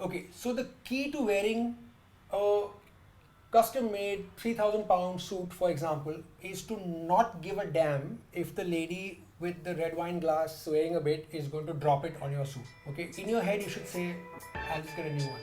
Okay, so the key to wearing a custom-made 3,000-pound suit, for example, is to not give a damn if the lady with the red wine glass wearing a bit is going to drop it on your suit. Okay, in your head you should say, "I'll just get a new one."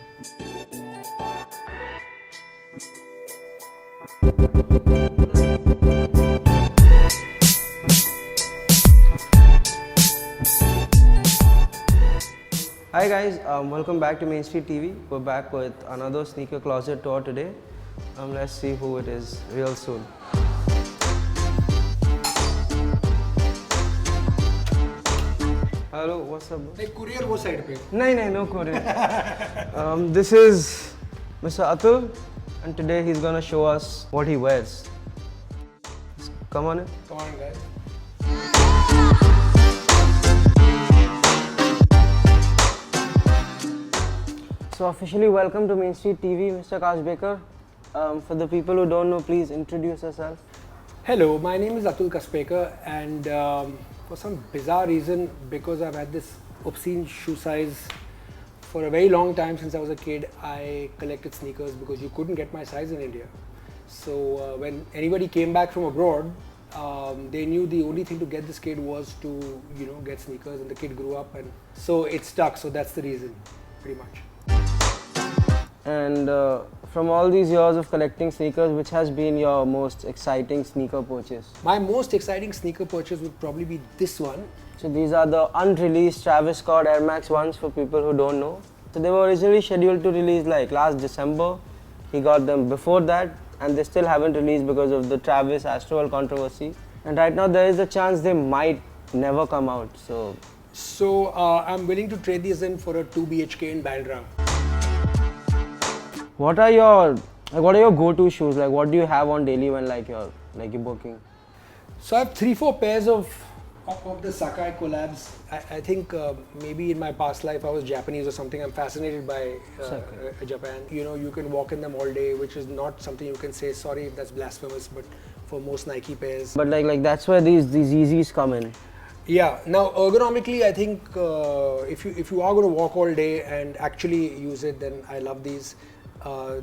Hi guys, welcome back to Main Street TV. We're back with another sneaker closet tour today. Let's see who it is real soon. Hello, what's up? The courier wo side pe. No courier. This is Mr. Atul, and today he's gonna show us what he wears. Come on in. Come on, guys. So officially welcome to Main Street TV, Mr. Kasbekar. For the people who don't know, please introduce yourself. Hello, my name is Atul Kasbekar, and for some bizarre reason, because I've had this obscene shoe size for a very long time since I was a kid, I collected sneakers because you couldn't get my size in India. So when anybody came back from abroad, they knew the only thing to get this kid was to, get sneakers, and the kid grew up, and so it stuck. So that's the reason, pretty much. And from all these years of collecting sneakers, which has been your most exciting sneaker purchase? My most exciting sneaker purchase would probably be this one. So these are the unreleased Travis Scott Air Max 1s for people who don't know. So they were originally scheduled to release like last December. He got them before that, and they still haven't released because of the Travis Astroworld controversy. And right now there is a chance they might never come out. So I'm willing to trade these in for a 2 BHK in Bandra. What are your go-to shoes? Like, what do you have on daily when you're booking? So I have 3-4 pairs of the Sakai collabs. I think maybe in my past life I was Japanese or something. I'm fascinated by Japan. You can walk in them all day, which is not something you can say. Sorry if that's blasphemous, but for most Nike pairs. But like that's where these Yeezys come in. Yeah. Now ergonomically, I think if you are going to walk all day and actually use it, then I love these.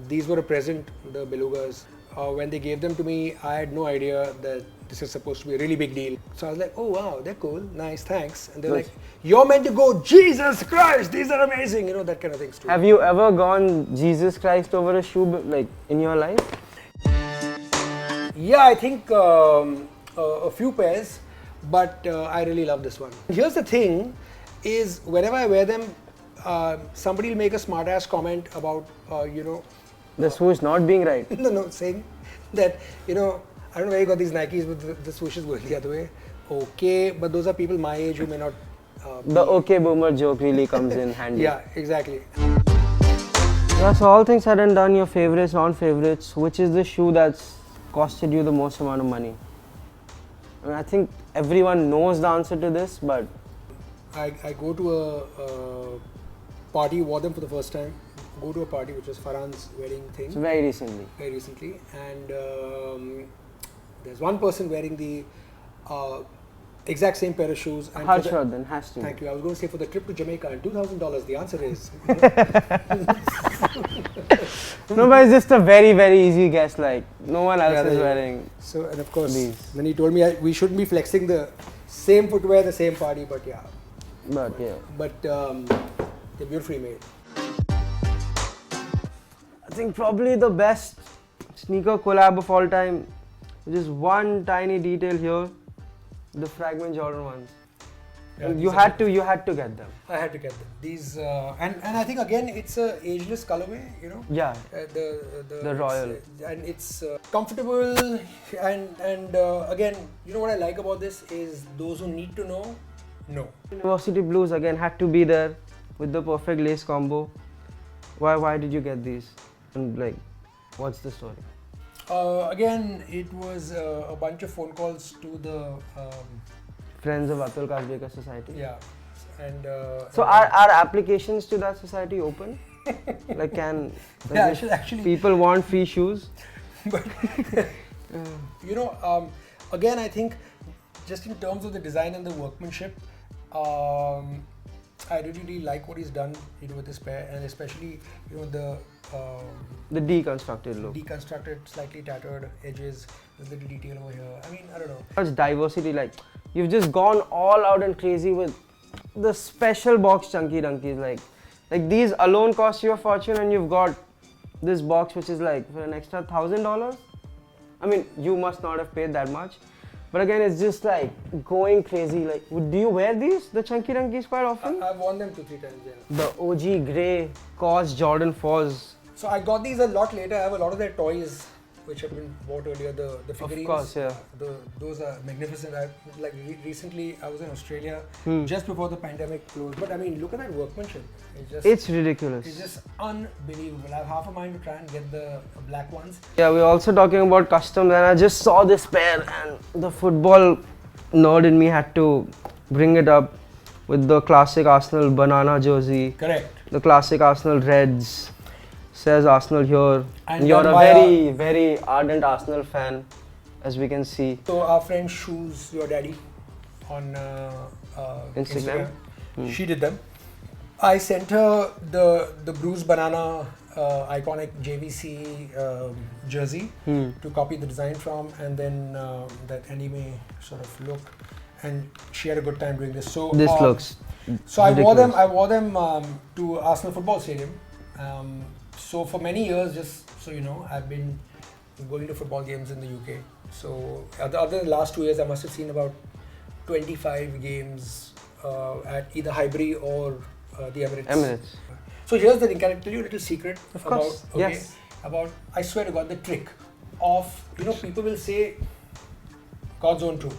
These were a present, the Belugas. When they gave them to me, I had no idea that this is supposed to be a really big deal. So I was like, oh wow, they're cool, nice, thanks. And they're like, you're meant to go, Jesus Christ, these are amazing, that kind of things too. Have you ever gone Jesus Christ over a shoe in your life? Yeah, I think a few pairs, but I really love this one. Here's the thing, is whenever I wear them, somebody will make a smart-ass comment about, the swoosh not being right. No, saying that, I don't know where you got these Nikes, but the swoosh is going the other way. Okay, but those are people my age who may not... the okay boomer joke really comes in handy. Yeah, exactly. Yeah, so all things said and done, your favorites, non-favorites, which is the shoe that's costed you the most amount of money? I think everyone knows the answer to this, but... I go to a party, wore them for the first time. Go to a party which was Farhan's wedding thing. So very recently. And there's one person wearing the exact same pair of shoes. And Harshvardhan has to. Thank you. I was going to say for the trip to Jamaica and $2,000. The answer is no, but it's just a very, very easy guess. Like no one else is wearing. So, and of course, these. Then he told me we shouldn't be flexing the same footwear, the same party, but yeah. But they're beautifully made. I think probably the best sneaker collab of all time. Just one tiny detail here, the Fragment Jordan ones. Yeah, you had to get them. I had to get them. These and I think again it's a ageless colorway, Yeah. The royal. And it's comfortable and again, what I like about this is those who need to know. University blues again had to be there with the perfect lace combo. Why did you get these? And what's the story? Again, it was a bunch of phone calls to the Friends of Atul Kasbekar Society. Yeah, and so are applications to that society open? Actually people want free shoes? But again, I think just in terms of the design and the workmanship, I really like what he's done, with this pair, and especially, The deconstructed look. deconstructed, slightly tattered edges, this little detail over here. I mean, I don't know. Such diversity, like you've just gone all out and crazy with the special box chunky donkeys. Like these alone cost you a fortune, and you've got this box which is like for an extra $1,000. I mean, you must not have paid that much, but again, it's just like going crazy. Like, do you wear these, the chunky donkeys, quite often? I've worn them 2-3 times. Yeah. The OG grey COS Jordan 4s. So I got these a lot later. I have a lot of their toys, which have been bought earlier. The figurines. Of course, yeah. Those are magnificent. Recently, I was in Australia just before the pandemic closed. But I mean, look at that workmanship. It's ridiculous. It's just unbelievable. I have half a mind to try and get the black ones. Yeah, we're also talking about customs, and I just saw this pair, and the football nerd in me had to bring it up with the classic Arsenal banana jersey. Correct. The classic Arsenal Reds. Says Arsenal here. And you're a very, very ardent Arsenal fan, as we can see. So our friend Shoes Your Daddy on Instagram. She did them. I sent her the Bruce Banana iconic JVC jersey to copy the design from, and then that anime sort of look, and she had a good time doing this. So this looks. So ridiculous. I wore them to Arsenal Football Stadium. So for many years, just so you know, I've been going to football games in the UK. So other than the last 2 years, I must have seen about 25 games at either Highbury or the Emirates. So here's the thing. Can I tell you a little secret? Of course. Yes. I swear to God, the trick of, people will say, God's own truth.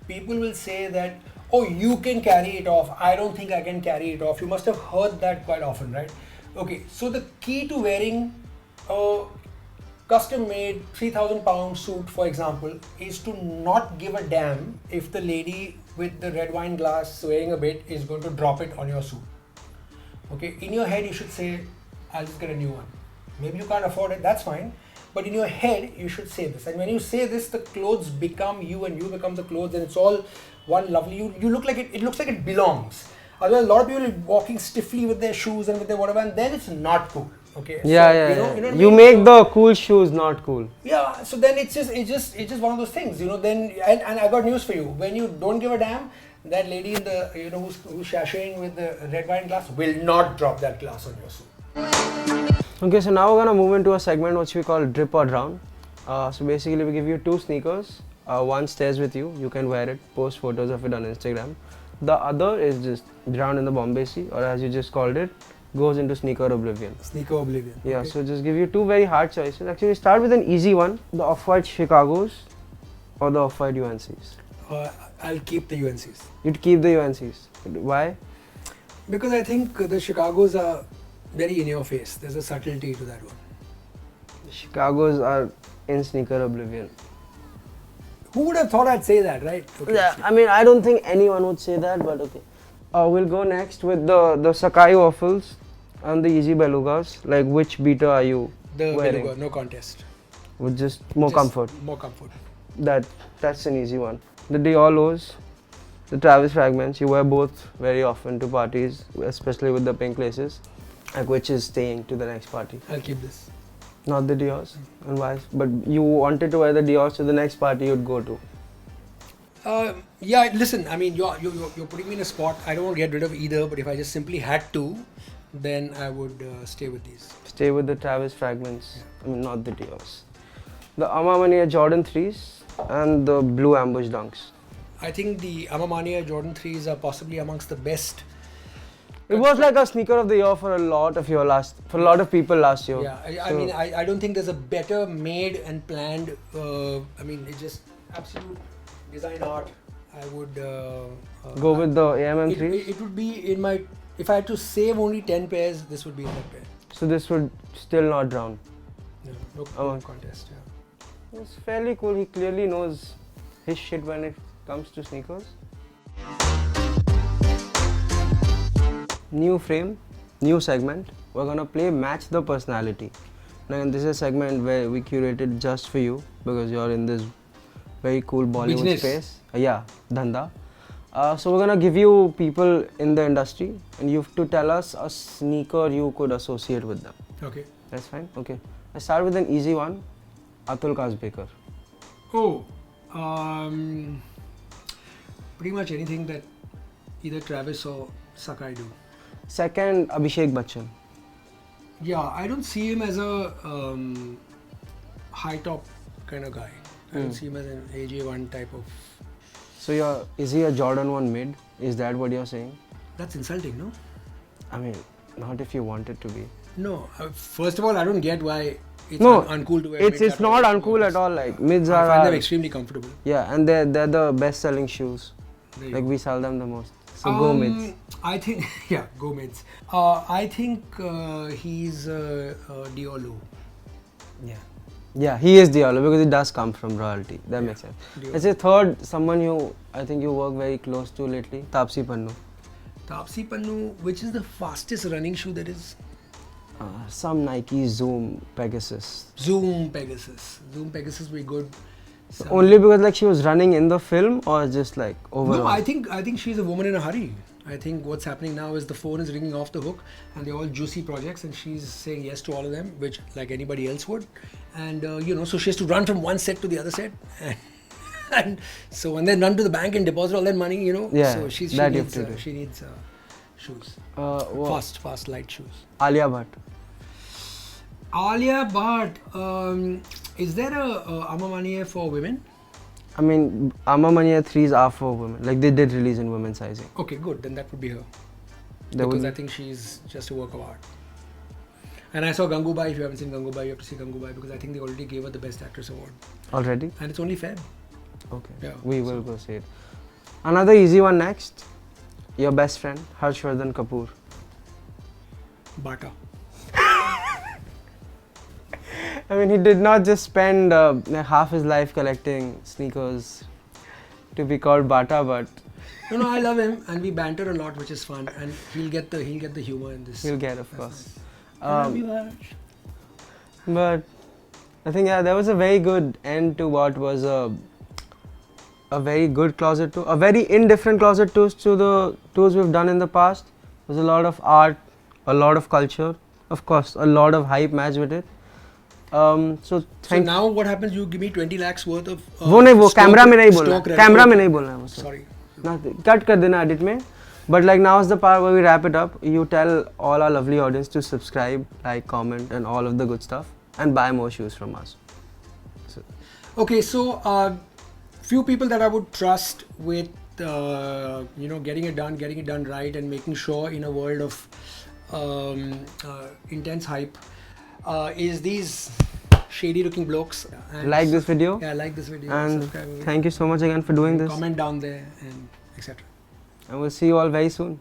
People will say that, oh, you can carry it off. I don't think I can carry it off. You must have heard that quite often, right? Okay, so the key to wearing a custom-made 3,000 pound suit, for example, is to not give a damn if the lady with the red wine glass swaying a bit is going to drop it on your suit. Okay, in your head you should say, I'll just get a new one. Maybe you can't afford it, that's fine. But in your head you should say this. And when you say this, the clothes become you and you become the clothes, and it's all one lovely, you look like it looks like it belongs. Otherwise, a lot of people are walking stiffly with their shoes and with their whatever, and then it's not cool. Okay. Yeah, so, yeah. You make the cool shoes not cool. Yeah. So then it's just one of those things. Then and I got news for you. When you don't give a damn, that lady in the who's sashaying with the red wine glass will not drop that glass on your suit. Okay, so now we're gonna move into a segment which we call drip or drown. So basically, we give you 2 sneakers. One stays with you. You can wear it. Post photos of it on Instagram. The other is just drowned in the Bombay Sea, or as you just called it, goes into sneaker oblivion. Sneaker oblivion. Yeah, okay. So just give you 2 very hard choices. Actually, start with an easy one: the off-white Chicagos or the off-white UNCs. I'll keep the UNCs. You'd keep the UNCs. Why? Because I think the Chicagos are very in your face. There's a subtlety to that one. The Chicagos are in sneaker oblivion. Who would have thought I'd say that, right? Okay, yeah, I mean, I don't think anyone would say that, but okay. We'll go next with the Sakai waffles and the Easy Belugas. Like, which beater are you wearing? Beluga, no contest. With just more comfort. More comfort. That's an easy one. The Dior lows, the Travis fragments. You wear both very often to parties, especially with the pink laces. Like, which is staying to the next party? I'll keep this. Not the Dior's, and why? But you wanted to wear the Dior's to the next party you'd go to. Yeah, listen, I mean, you're putting me in a spot. I don't want to get rid of either, but if I just simply had to, then I would stay with these. Stay with the Travis fragments. Yeah. I mean, not the Dior's. The Armani Jordan 3s and the Blue Ambush Dunks. I think the Armani Jordan 3s are possibly amongst the best. It was like a sneaker of the year for a lot of people last year. Yeah, I mean, I don't think there's a better made and planned. I mean, it's just absolute design art. I would go with the AMM 3. It would be in my. If I had to save only 10 pairs, this would be in that pair. So this would still not drown. No contest. Yeah. It's fairly cool. He clearly knows his shit when it comes to sneakers. New frame, new segment. We're gonna play Match the Personality. Now, this is a segment where we curated just for you because you're in this very cool Bollywood Business. space. Yeah, dhanda. So we're gonna give you people in the industry, and you have to tell us a sneaker you could associate with them. Okay. That's fine. Okay. Let's start with an easy one. Atul Kasbekar. Oh, pretty much anything that either Travis or Sakai do. Second, Abhishek Bachchan. Yeah, I don't see him as a high top kind of guy. I don't see him as an AJ1 type of. So is he a Jordan 1 mid? Is that what you're saying? That's insulting, no? I mean, not if you want it to be. No. First of all, I don't get why it's uncool to wear. It's not uncool at all. Like mids I are. find them extremely comfortable. Yeah, and they're the best selling shoes. Like we sell them the most. So go mids. I think go mids. I think he's Diolo. Yeah, he is Diallo because it does come from royalty. That makes sense. Diallo. Let's say third, someone I think you work very close to lately, Taapsee Pannu. Taapsee Pannu, which is the fastest running shoe there is? Some Nike Zoom Pegasus. Zoom Pegasus will be good. Only because like she was running in the film, or just like overall? No, I think she's a woman in a hurry. I think what's happening now is the phone is ringing off the hook, and they're all juicy projects, and she's saying yes to all of them, which like anybody else would. And so she has to run from one set to the other set, and so and then run to the bank and deposit all that money. Yeah, so she needs shoes. Fast light shoes. Alia Bhatt. Alia Bhatt. Is there a Amma Manier for women? I mean, Amma Manier 3s are for women. Like they did release in women's sizing. Okay, good. Then that would be her. Because I think she's just a work of art. And I saw Gangubai. If you haven't seen Gangubai, you have to see Gangubai because I think they already gave her the Best Actress award. Already? And it's only fair. Okay. Yeah. We will go see it. Another easy one next. Your best friend, Harshvardhan Kapoor. Bata. I mean, he did not just spend half his life collecting sneakers to be called Bata, but No, I love him, and we banter a lot, which is fun, and he'll get the humor in this. he'll get, of That's course. nice. I love you, Harsh. But I think there was a very good end to what was a very good closet tour, a very indifferent closet tours to the tours we've done in the past. There's a lot of art, a lot of culture, of course, a lot of hype matched with it. So now what happens? You give me 20 lakhs worth of. वो camera में नहीं बोलना, camera में नहीं बोलना है वो. Sorry. Cut कर देना edit में. But like now is the part where we wrap it up. You tell all our lovely audience to subscribe, like, comment, and all of the good stuff, and buy more shoes from us. Okay, so few people that I would trust with getting it done right, and making sure in a world of intense hype is these shady looking blokes. And Like this video. Yeah, like this video. And subscribe. thank you so much again for doing this. Comment down there and etc. And we'll see you all very soon.